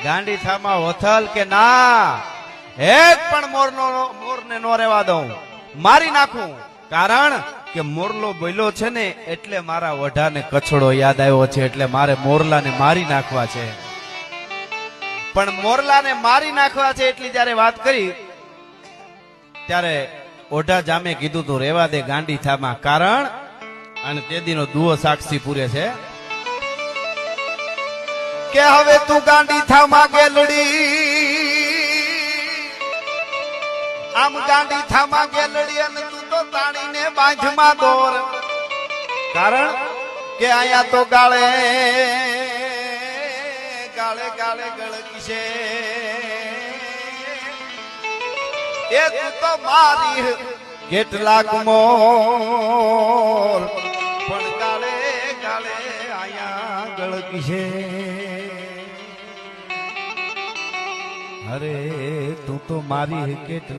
ગાંડી થામાં વથલ કે ના, એક પણ મોરને નો રહેવા દઉં, મારી નાખું. કારણ કે મોરલો બોલ્યો છે ને એટલે મારા વઢાને કચડો યાદ આવ્યો છે, એટલે મારે મોરલાને મારી નાખવા છે. પણ મોરલાને મારી નાખવા છે એટલી જયારે વાત કરી ત્યારે ઓઢા જામે કીધું તું રેવા દે ગાંડી થામાં. કારણ અને તેદીનો દુઓ સાક્ષી પૂરે છે કે હવે તું ગાંડી થામાં ગેલડી, આમ ગાંડી થામાં ગેલડી અને તું તો તાણીને બાંધમાં દોર. કારણ કે આયા તો ગાળે ગાળે ગાળે ગળકી છે, એ તું તો મારી કેટલાક મોર પણ ગાળે ગાળે આયા ગળકી છે. અરે તું તો મારી કેટલી